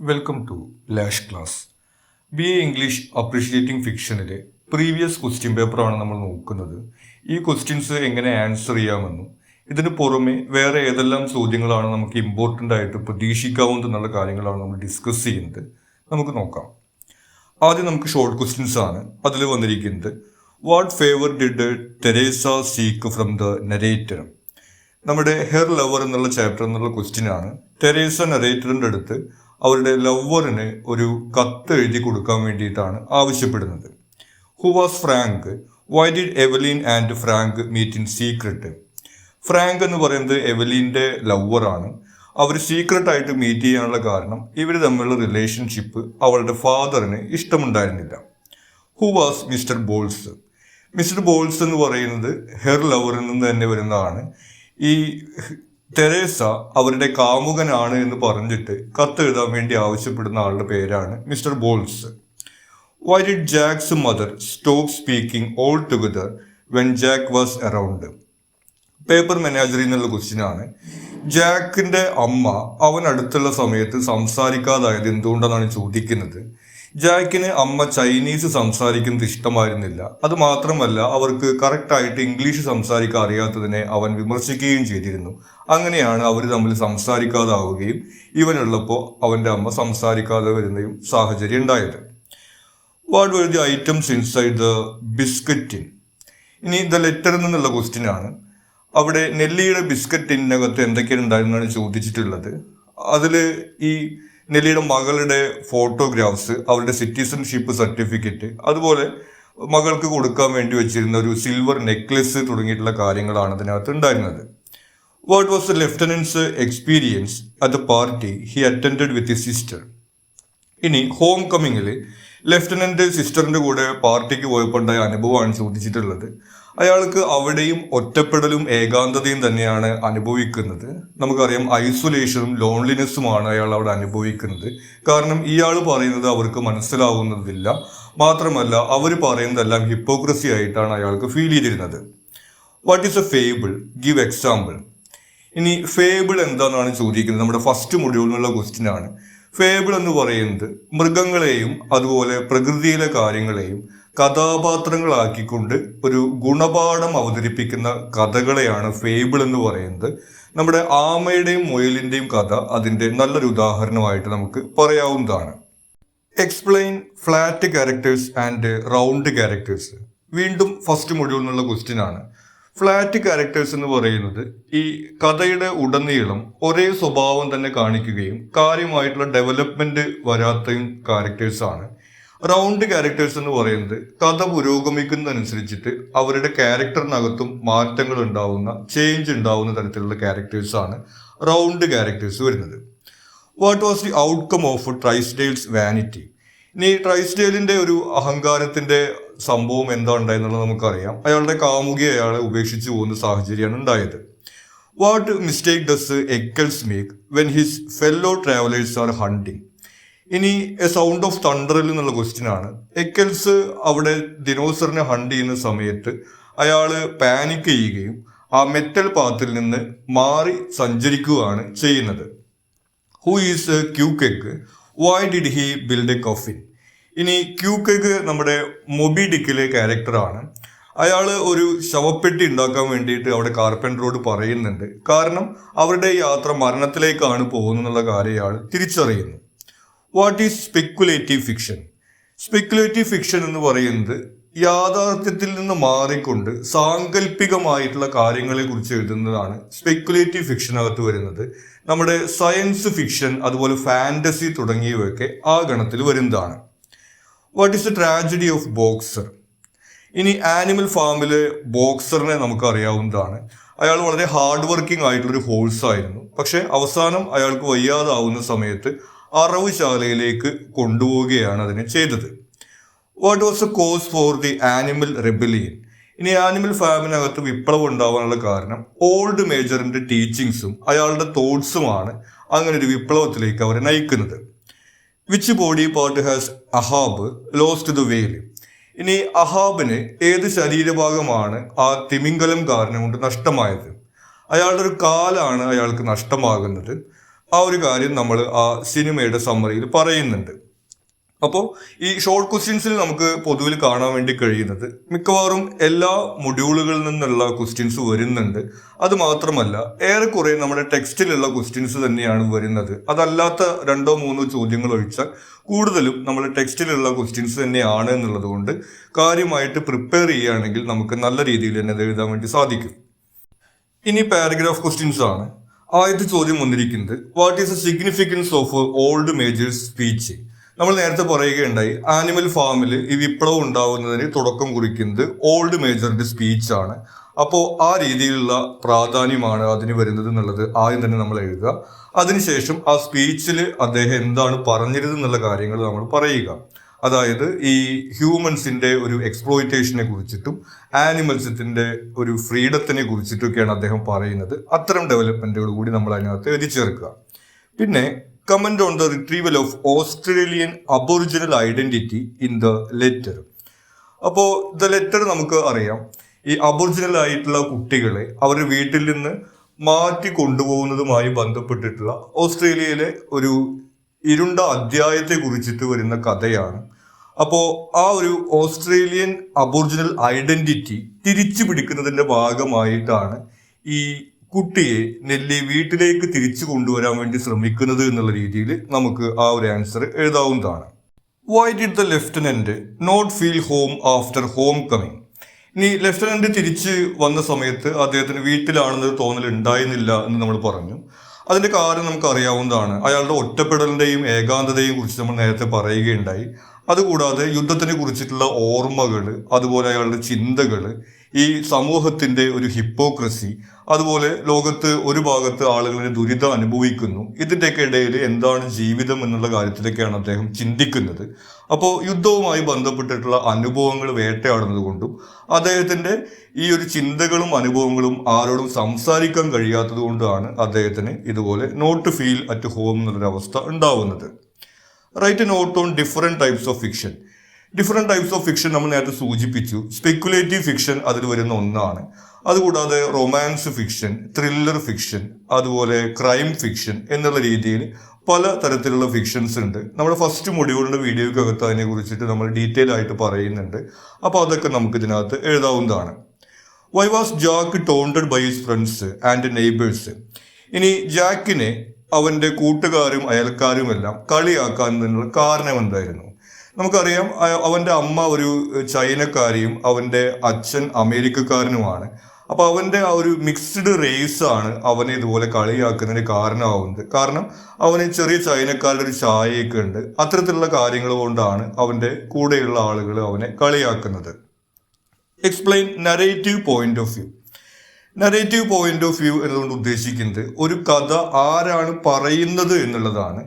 Welcome to Lash class. B A English appreciating ഫിക്ഷനിലെ previous question പേപ്പറാണ് നമ്മൾ നോക്കുന്നത്. ഈ ക്വസ്റ്റ്യൻസ് എങ്ങനെ ആൻസർ ചെയ്യാമെന്നും ഇതിന് പുറമെ വേറെ ഏതെല്ലാം ചോദ്യങ്ങളാണ് നമുക്ക് ഇമ്പോർട്ടൻ്റ് ആയിട്ട് പ്രതീക്ഷിക്കാവുന്നതെന്നുള്ള കാര്യങ്ങളാണ് നമ്മൾ ഡിസ്കസ് ചെയ്യുന്നത്. നമുക്ക് നോക്കാം. ആദ്യം നമുക്ക് ഷോർട്ട് ക്വസ്റ്റ്യൻസ് ആണ്. അതിൽ വന്നിരിക്കുന്നത് what favour did Theresa seek from the narrator. നമ്മുടെ ഹെർ ലവർ എന്നുള്ള ചാപ്റ്റർ എന്നുള്ള ക്വസ്റ്റ്യൻ ആണ്. തെരേസ നരേറ്ററിൻ്റെ അടുത്ത് അവരുടെ ലവറിന് ഒരു കത്ത് എഴുതി കൊടുക്കാൻ വേണ്ടിയിട്ടാണ് ആവശ്യപ്പെടുന്നത്. Who was Frank? Why did Eveline and Frank meet in secret? Frank എന്ന് പറയുന്നത് എവലീൻ്റെ ലവറാണ്. അവർ സീക്രട്ടായിട്ട് മീറ്റ് ചെയ്യാനുള്ള കാരണം ഇവർ തമ്മിലുള്ള റിലേഷൻഷിപ്പ് അവളുടെ ഫാദറിന് ഇഷ്ടമുണ്ടായിരുന്നില്ല. Who was Mister Boles? Mister Boles എന്ന് പറയുന്നത് ഹെർ ലവറിൽ നിന്ന് തന്നെ വരുന്നതാണ്. ഈ തെരേസ അവരുടെ കാമുകനാണ് എന്ന് പറഞ്ഞിട്ട് കത്തെഴുതാൻ വേണ്ടി ആവശ്യപ്പെടുന്ന ആളുടെ പേരാണ് Mister Boles. Why did Jack's mother stop speaking all together when Jack was around? Paper menagerie എന്നുള്ള ക്വസ്റ്റ്യൻ ആണ്. ജാക്കിന്റെ അമ്മ അവൻ അടുത്തുള്ള സമയത്ത് സംസാരിക്കാതായത് എന്തുകൊണ്ടാണ് ചോദിക്കുന്നത്. ജാക്കിന് അമ്മ ചൈനീസ് സംസാരിക്കുന്നത് ഇഷ്ടമായിരുന്നില്ല. അത് മാത്രമല്ല, അവർക്ക് കറക്റ്റായിട്ട് ഇംഗ്ലീഷ് സംസാരിക്കാൻ അറിയാത്തതിനെ അവൻ വിമർശിക്കുകയും ചെയ്തിരുന്നു. അങ്ങനെയാണ് അവർ തമ്മിൽ സംസാരിക്കാതാവുകയും ഇവനുള്ളപ്പോൾ അവൻ്റെ അമ്മ സംസാരിക്കാതെ വരുന്നയും സാഹചര്യം ഉണ്ടായത്. What are the items inside the biscuit? ഇനി ദ ലെറ്ററിൽ നിന്നുള്ള ക്വസ്റ്റ്യൻ ആണ്. അവിടെ നെല്ലിയുടെ ബിസ്ക്കറ്റിനകത്ത് എന്തൊക്കെയാണ് ഉണ്ടായിരുന്നാണ് ചോദിച്ചിട്ടുള്ളത്. അതിൽ ഈ നെല്ലിയുടെ മകളുടെ ഫോട്ടോഗ്രാഫ്സ്, അവരുടെ സിറ്റിസൺഷിപ്പ് സർട്ടിഫിക്കറ്റ്, അതുപോലെ മകൾക്ക് കൊടുക്കാൻ വേണ്ടി വെച്ചിരുന്ന ഒരു സിൽവർ നെക്ലസ് തുടങ്ങിയിട്ടുള്ള കാര്യങ്ങളാണ് അതിനകത്ത് ഉണ്ടായിരുന്നത്. What was the lieutenant's experience at the party he attended with his sister? ഇനി ഹോം കമ്മിങ്ങിൽ ലെഫ്റ്റനന്റ് സിസ്റ്ററിന്റെ കൂടെ പാർട്ടിക്ക് പോയപ്പോൾ ഉണ്ടായ അനുഭവമാണ് ചോദിച്ചിട്ടുള്ളത്. അയാൾക്ക് അവിടെയും ഒറ്റപ്പെടലും ഏകാന്തതയും തന്നെയാണ് അനുഭവിക്കുന്നത്. നമുക്കറിയാം, ഐസൊലേഷനും ലോൺലിനെസ്സുമാണ് അയാൾ അവിടെ അനുഭവിക്കുന്നത്. കാരണം ഇയാൾ പറയുന്നത് അവർക്ക് മനസ്സിലാവുന്നതില്ല. മാത്രമല്ല, അവർ പറയുന്നതെല്ലാം ഹിപ്പോക്രസി ആയിട്ടാണ് അയാൾക്ക് ഫീൽ ചെയ്തിരുന്നത്. What is A fable? Give example. ഇനി ഫേബിൾ എന്താണെന്നാണ് ചോദിക്കുന്നത്. നമ്മുടെ ഫസ്റ്റ് മൊഡ്യൂളിനുള്ള ക്വസ്റ്റ്യൻ ആണ്. ഫേബിൾ എന്ന് പറയുന്നത് മൃഗങ്ങളെയും അതുപോലെ പ്രകൃതിയിലെ കാര്യങ്ങളെയും കഥാപാത്രങ്ങളാക്കിക്കൊണ്ട് ഒരു ഗുണപാഠം അവതരിപ്പിക്കുന്ന കഥകളെയാണ് ഫേബിൾ എന്ന് പറയുന്നത്. നമ്മുടെ ആമയുടെയും മുയലിൻ്റെയും കഥ അതിൻ്റെ നല്ലൊരു ഉദാഹരണമായിട്ട് നമുക്ക് പറയാവുന്നതാണ്. Explain flat characters and round characters. വീണ്ടും ഫസ്റ്റ് മൊഡ്യൂൾ എന്നുള്ള ക്വസ്റ്റ്യൻ ആണ്. ഫ്ലാറ്റ് ക്യാരക്ടേഴ്സ് എന്ന് പറയുന്നത് ഈ കഥയുടെ ഉടനീളം ഒരേ സ്വഭാവം തന്നെ കാണിക്കുകയും കാര്യമായിട്ടുള്ള ഡെവലപ്മെന്റ് വരാത്തയും ക്യാരക്ടേഴ്സാണ്. റൗണ്ട് ക്യാരക്ടേഴ്സ് എന്ന് പറയുന്നത് കഥ പുരോഗമിക്കുന്നതനുസരിച്ചിട്ട് അവരുടെ ക്യാരക്ടറിനകത്തും മാറ്റങ്ങൾ ഉണ്ടാവുന്ന, ചേഞ്ച് ഉണ്ടാവുന്ന തരത്തിലുള്ള ക്യാരക്ടേഴ്സാണ് റൗണ്ട് ക്യാരക്ടേഴ്സ് വരുന്നത്. What was the outcome of Trysdale's vanity? ഇനി ട്രൈസ്ഡെയിലിന്റെ ഒരു അഹങ്കാരത്തിന്റെ സംഭവം എന്താ ഉണ്ടായെന്നുള്ളത് നമുക്കറിയാം. അയാളുടെ കാമുകിയെ അയാളെ ഉപേക്ഷിച്ച് പോകുന്ന സാഹചര്യമാണ് ഉണ്ടായത്. What mistake does Eckels make when his fellow travellers are hunting? ഇനി എ സൗണ്ട് ഓഫ് തണ്ടറിൽ എന്നുള്ള ക്വസ്റ്റ്യൻ ആണ്. എക്കൽസ് അവിടെ ദിനോസറിനെ ഹണ്ട് ചെയ്യുന്ന സമയത്ത് അയാള് പാനിക് ചെയ്യുകയും ആ മെറ്റൽ പാത്തിൽ നിന്ന് മാറി സഞ്ചരിക്കുകയാണ് ചെയ്യുന്നത്. Who is Queequeg? Why did he build a coffin? ഇനി ക്യൂക്കെഗ് നമ്മുടെ മൊബി ഡിക്കിലെ ക്യാരക്ടറാണ്. അയാൾ ഒരു ശവപ്പെട്ടി ഉണ്ടാക്കാൻ വേണ്ടിയിട്ട് അവിടെ കാർപ്പൻറ്ററോട് പറയുന്നുണ്ട്. കാരണം അവരുടെ യാത്ര മരണത്തിലേക്കാണ് പോകുന്നുള്ള കാര്യം അയാൾ തിരിച്ചറിയുന്നു. What is speculative fiction? Speculative fiction എന്ന് പറയുന്നത് യാഥാർത്ഥ്യത്തിൽ നിന്ന് മാറിക്കൊണ്ട് സാങ്കല്പികമായിട്ടുള്ള കാര്യങ്ങളെ കുറിച്ച് എഴുതുന്നതാണ് സ്പെക്കുലേറ്റീവ് ഫിക്ഷനകത്ത് വരുന്നത്. നമ്മുടെ സയൻസ് ഫിക്ഷൻ, അതുപോലെ ഫാന്റസി തുടങ്ങിയവയൊക്കെ ആ ഗണത്തിൽ വരുന്നതാണ്. What is the tragedy of boxer? ഇനി ആനിമൽ ഫാമിലെ ബോക്സറിനെ നമുക്ക് അറിയാവുന്നതാണ്. അയാൾ വളരെ ഹാർഡ് വർക്കിംഗ് ആയിട്ടുള്ളൊരു ഹോഴ്സ് ആയിരുന്നു. പക്ഷെ അവസാനം അയാൾക്ക് വയ്യാതാവുന്ന സമയത്ത് അറവുശാലയിലേക്ക് കൊണ്ടുപോവുകയാണ് അതിനെ ചെയ്തത്. What was the cause for the animal rebellion? ഇനി ആനിമൽ ഫാമിനകത്ത് വിപ്ലവം ഉണ്ടാവാനുള്ള കാരണം ഓൾഡ് മേജറിന്റെ ടീച്ചിങ്സും അയാളുടെ തോട്ട്സുമാണ് അങ്ങനെ ഒരു വിപ്ലവത്തിലേക്ക് അവരെ നയിക്കുന്നത്. Which body part has Ahab lost the വെയിൽ? ഇനി അഹാബിന് ഏത് ശരീരഭാഗമാണ് ആ തിമിംഗലം കാരണം കൊണ്ട് നഷ്ടമായത്? അയാളുടെ ഒരു കാലാണ് അയാൾക്ക് നഷ്ടമാകുന്നത്. ആ ഒരു കാര്യം നമ്മൾ ആ സിനിമയുടെ സമ്മറിയിൽ പറയുന്നുണ്ട്. അപ്പോൾ ഈ ഷോർട്ട് ക്വസ്റ്റ്യൻസിൽ നമുക്ക് പൊതുവിൽ കാണാൻ വേണ്ടി കഴിയുന്നത് മിക്കവാറും എല്ലാ മൊഡ്യൂളുകളിൽ നിന്നുള്ള ക്വസ്റ്റ്യൻസ് വരുന്നുണ്ട്. അത് മാത്രമല്ല ഏറെക്കുറെ നമ്മുടെ ടെക്സ്റ്റിലുള്ള ക്വസ്റ്റ്യൻസ് തന്നെയാണ് വരുന്നത്. അതല്ലാത്ത 2-3 ചോദ്യങ്ങൾ ഒഴിച്ചാൽ കൂടുതലും നമ്മുടെ ടെക്സ്റ്റിലുള്ള ക്വസ്റ്റ്യൻസ് തന്നെയാണ് എന്നുള്ളത് കൊണ്ട് കാര്യമായിട്ട് പ്രിപ്പയർ ചെയ്യുകയാണെങ്കിൽ നമുക്ക് നല്ല രീതിയിൽ തന്നെ അത് എഴുതാൻ വേണ്ടി സാധിക്കും. ഇനി പാരഗ്രാഫ് ക്വസ്റ്റ്യൻസ് ആണ്. ആദ്യത്തെ ചോദ്യം വന്നിരിക്കുന്നത് what is the significance of old majors speech. നമ്മൾ നേരത്തെ പറയുകയുണ്ടായി ആനിമൽ ഫാമിൽ ഈ വിപ്ലവം ഉണ്ടാവുന്നതിന് തുടക്കം കുറിക്കുന്നത് ഓൾഡ് മേജറിന്റെ സ്പീച്ചാണ്. അപ്പോൾ ആ രീതിയിലുള്ള പ്രാധാന്യമാണ് അതിന് വരുന്നത് എന്നുള്ളത് ആദ്യം തന്നെ നമ്മൾ എഴുതുക. അതിനുശേഷം ആ സ്പീച്ചിൽ അദ്ദേഹം എന്താണ് പറഞ്ഞിരുന്നത് എന്നുള്ള കാര്യങ്ങൾ നമ്മൾ പറയുക. അതായത് ഈ ഹ്യൂമൻസിന്റെ ഒരു എക്സ്പ്ലോയിറ്റേഷനെ കുറിച്ചിട്ടും ആനിമൽസിന്റെ ഒരു ഫ്രീഡത്തിനെ കുറിച്ചിട്ടൊക്കെയാണ് അദ്ദേഹം പറയുന്നത്. അത്തരം ഡെവലപ്മെന്റുകൾ കൂടി നമ്മൾ അതിനകത്ത് എഴുതി ചേർക്കുക. പിന്നെ comment on the retrieval of Australian aboriginal identity in the letter. അപ്പോൾ ദ ലെറ്റർ നമുക്ക് അറിയാം ഈ അബോറിജിനൽ ആയിട്ടുള്ള കുട്ടികളെ അവരുടെ വീട്ടിൽ നിന്ന് മാറ്റി കൊണ്ടുപോകുന്നതുമായി ബന്ധപ്പെട്ടിട്ടുള്ള ഓസ്ട്രേലിയയിലെ ഒരു ഇരുണ്ട അധ്യായത്തെ കുറിച്ചിട്ട് വരുന്ന കഥയാണ്. അപ്പോൾ ആ ഒരു ഓസ്ട്രേലിയൻ അബോറിജിനൽ ഐഡന്റിറ്റി തിരിച്ചു പിടിക്കുന്നതിന്റെ ഭാഗമായിട്ടാണ് ഈ കുട്ടിയെ നെല്ലി വീട്ടിലേക്ക് തിരിച്ചു കൊണ്ടുവരാൻ വേണ്ടി ശ്രമിക്കുന്നത് എന്നുള്ള രീതിയിൽ നമുക്ക് ആ ഒരു ആൻസർ എഴുതാവുന്നതാണ്. Why did the lieutenant not feel home after home coming. ഇനി ലെഫ്റ്റനന്റ് തിരിച്ച് വന്ന സമയത്ത് അദ്ദേഹത്തിന് വീട്ടിലാണെന്നൊരു തോന്നൽ ഉണ്ടായിരുന്നില്ല എന്ന് നമ്മൾ പറഞ്ഞു. അതിന്റെ കാരണം നമുക്ക് അറിയാവുന്നതാണ്. അയാളുടെ ഒറ്റപ്പെടലിന്റെയും ഏകാന്തതയും കുറിച്ച് നമ്മൾ നേരത്തെ പറയുകയുണ്ടായി. അതുകൂടാതെ യുദ്ധത്തിനെ കുറിച്ചിട്ടുള്ള ഓർമ്മകൾ, അതുപോലെ അയാളുടെ ചിന്തകൾ, ഈ സമൂഹത്തിന്റെ ഒരു ഹിപ്പോക്രസി, അതുപോലെ ലോകത്ത് ഒരു ഭാഗത്ത് ആളുകളിന് ദുരിതം അനുഭവിക്കുന്നു, ഇതിൻ്റെയൊക്കെ ഇടയിൽ എന്താണ് ജീവിതം എന്നുള്ള കാര്യത്തിലൊക്കെയാണ് അദ്ദേഹം ചിന്തിക്കുന്നത്. അപ്പോൾ യുദ്ധവുമായി ബന്ധപ്പെട്ടിട്ടുള്ള അനുഭവങ്ങൾ വേട്ടയാടുന്നത് കൊണ്ടും അദ്ദേഹത്തിന്റെ ഈ ഒരു ചിന്തകളും അനുഭവങ്ങളും ആരോടും സംസാരിക്കാൻ കഴിയാത്തത് കൊണ്ടാണ് അദ്ദേഹത്തിന് ഇതുപോലെ നോട്ട് ഫീൽ അറ്റ് ഹോം എന്നുള്ളൊരവസ്ഥ ഉണ്ടാവുന്നത്. Write a note on different types of fiction. Different types of fiction നമ്മൾ നേരത്തെ സൂചിപ്പിച്ചു. സ്പെക്കുലേറ്റീവ് ഫിക്ഷൻ അതിൽ വരുന്ന ഒന്നാണ്. അതുകൂടാതെ റൊമാൻസ് ഫിക്ഷൻ, ത്രില്ലർ ഫിക്ഷൻ, അതുപോലെ ക്രൈം ഫിക്ഷൻ എന്നുള്ള രീതിയിൽ പല തരത്തിലുള്ള ഫിക്ഷൻസ് ഉണ്ട്. നമ്മുടെ ഫസ്റ്റ് മൊഡ്യൂളിന്റെ വീഡിയോക്കകത്ത് അതിനെ കുറിച്ചിട്ട് നമ്മൾ ഡീറ്റെയിൽ ആയിട്ട് പറയുന്നുണ്ട്. അപ്പോൾ അതൊക്കെ നമുക്ക് ഇതിനകത്ത് എഴുതാവുന്നതാണ്. Why was Jack taunted by his friends and neighbours. ഇനി ജാക്കിനെ അവന്റെ കൂട്ടുകാരും അയൽക്കാരുമെല്ലാം കളിയാക്കാനുള്ള കാരണം എന്തായിരുന്നു? നമുക്കറിയാം അവന്റെ അമ്മ ഒരു ചൈനക്കാരിയും അവന്റെ അച്ഛൻ അമേരിക്കക്കാരനുമാണ്. അപ്പൊ അവന്റെ ആ ഒരു മിക്സ്ഡ് റേസ് ആണ് അവനെ ഇതുപോലെ കളിയാക്കുന്നതിന് കാരണമാവുന്നത്. കാരണം അവന് ചെറിയ ചൈനക്കാരുടെ ഒരു ചായയൊക്കെ ഉണ്ട്. അത്തരത്തിലുള്ള കാര്യങ്ങൾ കൊണ്ടാണ് അവന്റെ കൂടെയുള്ള ആളുകൾ അവനെ കളിയാക്കുന്നത്. Explain narrative point of view. Narrative point of view എന്നതുകൊണ്ട് ഉദ്ദേശിക്കുന്നത് ഒരു കഥ ആരാണ് പറയുന്നത് എന്നുള്ളതാണ്.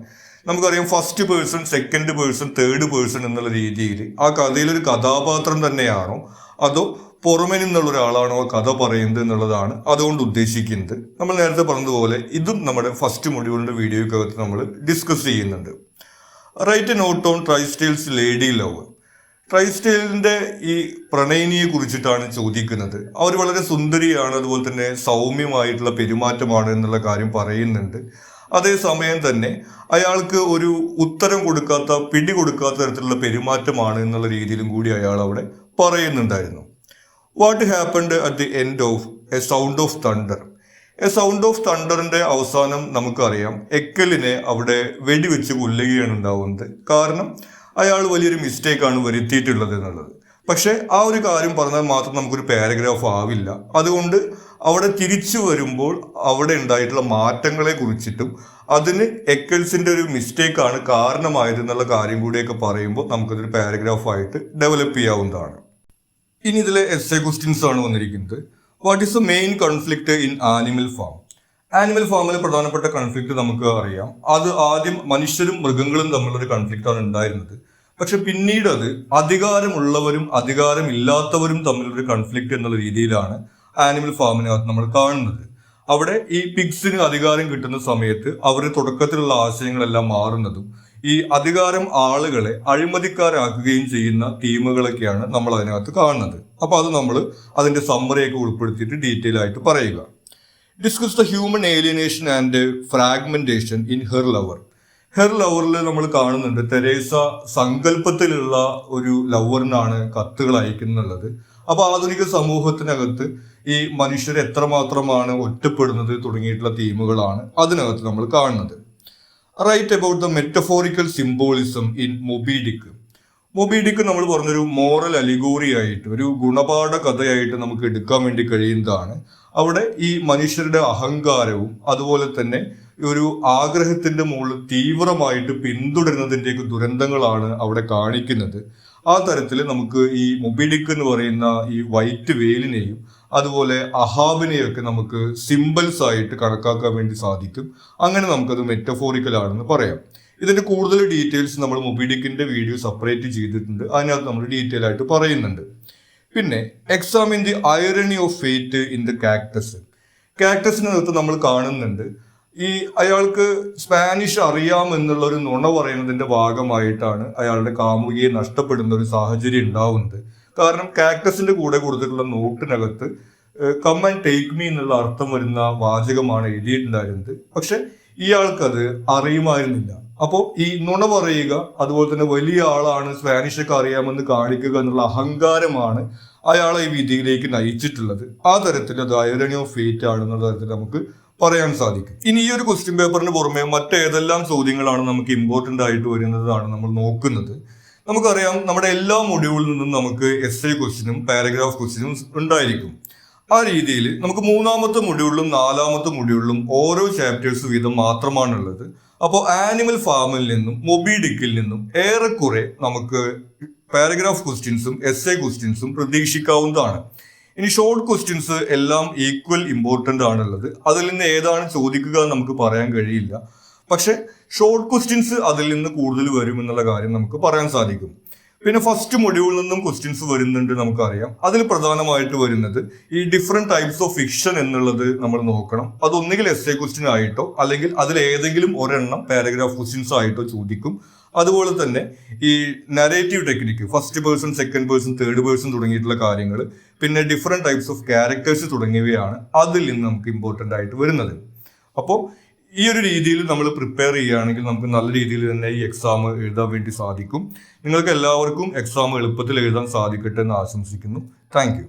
നമുക്കറിയാം first person, second person, third person എന്നുള്ള രീതിയിൽ ആ കഥയിലൊരു കഥാപാത്രം തന്നെയാണോ അതോ പുറമെ നിന്നുള്ള ഒരാളാണോ ആ കഥ പറയുന്നത് എന്നുള്ളതാണ് അതുകൊണ്ട് ഉദ്ദേശിക്കുന്നത്. നമ്മൾ നേരത്തെ പറഞ്ഞതുപോലെ ഇതും നമ്മുടെ ഫസ്റ്റ് മൊഡ്യൂളിന്റെ വീഡിയോക്കകത്ത് നമ്മൾ ഡിസ്കസ് ചെയ്യുന്നുണ്ട്. Write a note on Trysdale's lady love. ട്രൈസ്റ്റൈലിന്റെ ഈ പ്രണയിനിയെ കുറിച്ചിട്ടാണ് ചോദിക്കുന്നത്. അവർ വളരെ സുന്ദരിയാണ്, അതുപോലെ തന്നെ സൗമ്യമായിട്ടുള്ള പെരുമാറ്റമാണ് എന്നുള്ള കാര്യം പറയുന്നുണ്ട്. അതേസമയം തന്നെ അയാൾക്ക് ഒരു ഉത്തരം കൊടുക്കാത്ത, പിടി കൊടുക്കാത്ത തരത്തിലുള്ള പെരുമാറ്റമാണ് എന്നുള്ള രീതിയിലും കൂടി അയാൾ അവിടെ പറയുന്നുണ്ടായിരുന്നു. What happened at the end of a sound of thunder. A sound of തണ്ടറിന്റെ അവസാനം നമുക്കറിയാം എക്കലിനെ അവിടെ വെടിവെച്ച് കൊല്ലുകയാണ് ഉണ്ടാവുന്നത്. കാരണം അയാൾ വലിയൊരു മിസ്റ്റേക്കാണ് വരുത്തിയിട്ടുള്ളത് എന്നുള്ളത്. പക്ഷെ ആ ഒരു കാര്യം പറഞ്ഞാൽ മാത്രം നമുക്കൊരു പാരഗ്രാഫ് ആവില്ല. അതുകൊണ്ട് അവിടെ തിരിച്ചു വരുമ്പോൾ അവിടെ ഉണ്ടായിട്ടുള്ള മാറ്റങ്ങളെ കുറിച്ചിട്ടും അതിന് എക്കൽസിന്റെ ഒരു മിസ്റ്റേക്കാണ് കാരണമായത് എന്നുള്ള കാര്യം കൂടിയൊക്കെ പറയുമ്പോൾ നമുക്കതൊരു പാരഗ്രാഫായിട്ട് ഡെവലപ്പ് ചെയ്യാവുന്നതാണ്. ഇനി ഇതിലെ എസ്സേ ക്വസ്റ്റ്യൻസ് ആണ് വന്നിരിക്കുന്നത്. What is the main conflict in Animal Farm. Animal ഫാമിലെ പ്രധാനപ്പെട്ട കോൺഫ്ലിക്റ്റ് നമുക്ക് അറിയാം. അത് ആദ്യം മനുഷ്യരും മൃഗങ്ങളും തമ്മിലൊരു കോൺഫ്ലിക്റ്റാണ് ഉണ്ടായിരുന്നത്. പക്ഷെ പിന്നീട് അത് അധികാരമുള്ളവരും അധികാരമില്ലാത്തവരും തമ്മിലൊരു കോൺഫ്ലിക്റ്റ് എന്നുള്ള രീതിയിലാണ് ആനിമൽ ഫാമിനകത്ത് നമ്മൾ കാണുന്നത്. അവിടെ ഈ പിഗ്സിന് അധികാരം കിട്ടുന്ന സമയത്ത് അവരുടെ തുടക്കത്തിലുള്ള ആശയങ്ങളെല്ലാം മാറുന്നതും ഈ അധികാരം ആളുകളെ അഴിമതിക്കാരാക്കുകയും ചെയ്യുന്ന ടീമുകളൊക്കെയാണ് നമ്മൾ അതിനകത്ത് കാണുന്നത്. അപ്പൊ അത് നമ്മൾ അതിന്റെ സമ്മറിയൊക്കെ ഉൾപ്പെടുത്തിയിട്ട് ഡീറ്റെയിൽ ആയിട്ട് പറയുക. Discuss the human alienation and fragmentation in Her Lover. Her ലവറിൽ നമ്മൾ കാണുന്നുണ്ട് തെരേസ സങ്കല്പത്തിലുള്ള ഒരു ലവറിനാണ് കത്തുകൾ അയക്കുന്നുള്ളത്. അപ്പൊ ആധുനിക സമൂഹത്തിനകത്ത് ഈ മനുഷ്യർ എത്രമാത്രമാണ് ഒറ്റപ്പെടുന്നത് തുടങ്ങിയിട്ടുള്ള തീമുകളാണ് അതിനകത്ത് നമ്മൾ കാണുന്നത്. Write about the metaphorical symbolism in Moby Dick. Moby Dick നമ്മൾ പറഞ്ഞൊരു മോറൽ അലിഗോറി ആയിട്ട്, ഒരു ഗുണപാഠ കഥയായിട്ട് നമുക്ക് എടുക്കാൻ വേണ്ടി കഴിയുന്നതാണ്. അവിടെ ഈ മനുഷ്യരുടെ അഹങ്കാരവും അതുപോലെ തന്നെ ഒരു ആഗ്രഹത്തിന്റെ മുകളിൽ തീവ്രമായിട്ട് പിന്തുടരുന്നതിൻ്റെയൊക്കെ ദുരന്തങ്ങളാണ് അവിടെ കാണിക്കുന്നത്. ആ തരത്തിൽ നമുക്ക് ഈ മൊബിഡിക് എന്ന് പറയുന്ന ഈ വൈറ്റ് വെയിലിനെയും അതുപോലെ അഹാബിനെയൊക്കെ നമുക്ക് സിമ്പിൾസ് ആയിട്ട് കണക്കാക്കാൻ വേണ്ടി സാധിക്കും. അങ്ങനെ നമുക്കത് മെറ്റഫോറിക്കൽ ആണെന്ന് പറയാം. ഇതിന്റെ കൂടുതൽ ഡീറ്റെയിൽസ് നമ്മൾ മൊബിഡിക്കിന്റെ വീഡിയോ സെപ്പറേറ്റ് ചെയ്തിട്ടുണ്ട്, അതിനകത്ത് നമ്മൾ ഡീറ്റെയിൽ ആയിട്ട് പറയുന്നുണ്ട്. പിന്നെ examine the irony of fate in the Cactus. കാക്ടസിനകത്ത് നമ്മൾ കാണുന്നുണ്ട് ഈ അയാൾക്ക് സ്പാനിഷ് അറിയാം എന്നുള്ള ഒരു നുണ പറയുന്നതിന്റെ ഭാഗമായിട്ടാണ് അയാളുടെ കാമുകിയെ നഷ്ടപ്പെടുന്ന ഒരു സാഹചര്യം ഉണ്ടാവുന്നത്. കാരണം കാക്ടസിന്റെ കൂടെ കൊടുത്തിട്ടുള്ള നോട്ടിനകത്ത് കം ആൻഡ് ടേക്ക് മീ എന്നുള്ള അർത്ഥം വരുന്ന വാചകമാണ് എഴുതിയിട്ടുണ്ടായിരുന്നത്. പക്ഷെ ഇയാൾക്കത് അറിയുമായിരുന്നില്ല. അപ്പോൾ ഈ നുണ പറയുക, അതുപോലെ തന്നെ വലിയ ആളാണ്, സ്പാനിഷൊക്കെ അറിയാമെന്ന് കാണിക്കുക എന്നുള്ള അഹങ്കാരമാണ് അയാളെ ഈ വിധിയിലേക്ക് നയിച്ചിട്ടുള്ളത്. ആ തരത്തിൽ അത് ഐറണി ഓഫ് ഫേറ്റ് ആണെന്നുള്ള തരത്തിൽ നമുക്ക് പറയാൻ സാധിക്കും. ഇനി ഈ ഒരു ക്വസ്റ്റ്യൻ പേപ്പറിന് പുറമെ മറ്റേതെല്ലാം ചോദ്യങ്ങളാണ് നമുക്ക് ഇമ്പോർട്ടന്റ് ആയിട്ട് വരുന്നതാണ് നമ്മൾ നോക്കുന്നത്. നമുക്കറിയാം നമ്മുടെ എല്ലാ മൊഡ്യൂളിൽ നിന്നും നമുക്ക് എസ്സേ ക്വസ്റ്റ്യനും പാരഗ്രാഫ് ക്വസ്റ്റ്യനും ഉണ്ടായിരിക്കും. ആ രീതിയിൽ നമുക്ക് മൂന്നാമത്തെ മൊഡ്യൂളിലും നാലാമത്തെ മൊഡ്യൂളിലും ഓരോ ചാപ്റ്റേഴ്സ് വീതം മാത്രമാണുള്ളത്. അപ്പോൾ ആനിമൽ ഫാമിൽ നിന്നും മൊബിഡിക്കിൽ നിന്നും ഏറെക്കുറെ നമുക്ക് പാരഗ്രാഫ് ക്വസ്റ്റ്യൻസും എസ്സേ ക്വസ്റ്റ്യൻസും പ്രതീക്ഷിക്കാവുന്നതാണ്. ഇനി ഷോർട്ട് ക്വസ്റ്റ്യൻസ് എല്ലാം ഈക്വൽ ഇമ്പോർട്ടൻ്റ് ആണുള്ളത്. അതിൽ നിന്ന് ഏതാണ് ചോദിക്കുക എന്ന് നമുക്ക് പറയാൻ കഴിയില്ല. പക്ഷെ ഷോർട്ട് ക്വസ്റ്റ്യൻസ് അതിൽ നിന്ന് കൂടുതൽ വരും എന്നുള്ള കാര്യം നമുക്ക് പറയാൻ സാധിക്കും. പിന്നെ ഫസ്റ്റ് മൊഡ്യൂളിൽ നിന്നും ക്വസ്റ്റ്യൻസ് വരുന്നുണ്ട് നമുക്കറിയാം. അതിൽ പ്രധാനമായിട്ട് വരുന്നത് ഈ ഡിഫറെന്റ് ടൈപ്സ് ഓഫ് ഫിക്ഷൻ എന്നുള്ളത് നമ്മൾ നോക്കണം. അതൊന്നുകിൽ എസ്സേ ക്വസ്റ്റ്യൻ ആയിട്ടോ അല്ലെങ്കിൽ അതിൽ ഏതെങ്കിലും ഒരെണ്ണം പാരഗ്രാഫ് ക്വസ്റ്റ്യൻസ് ആയിട്ടോ ചോദിക്കും. അതുപോലെ തന്നെ ഈ narrative technique, first person, second person, third person തുടങ്ങിയിട്ടുള്ള കാര്യങ്ങൾ, പിന്നെ ഡിഫറെന്റ് ടൈപ്സ് ഓഫ് ക്യാരക്ടേഴ്സ് തുടങ്ങിയവയാണ് അതിൽ നിന്ന് നമുക്ക് ഇമ്പോർട്ടൻ്റ് ആയിട്ട് വരുന്നത്. അപ്പോൾ ഈ ഒരു രീതിയിൽ നമ്മൾ പ്രിപ്പയർ ചെയ്യുകയാണെങ്കിൽ നമുക്ക് നല്ല രീതിയിൽ തന്നെ ഈ എക്സാം എഴുതാൻ വേണ്ടി സാധിക്കും. നിങ്ങൾക്ക് എല്ലാവർക്കും എക്സാം എളുപ്പത്തിൽ എഴുതാൻ സാധിക്കട്ടെ എന്ന് ആശംസിക്കുന്നു. Thank you.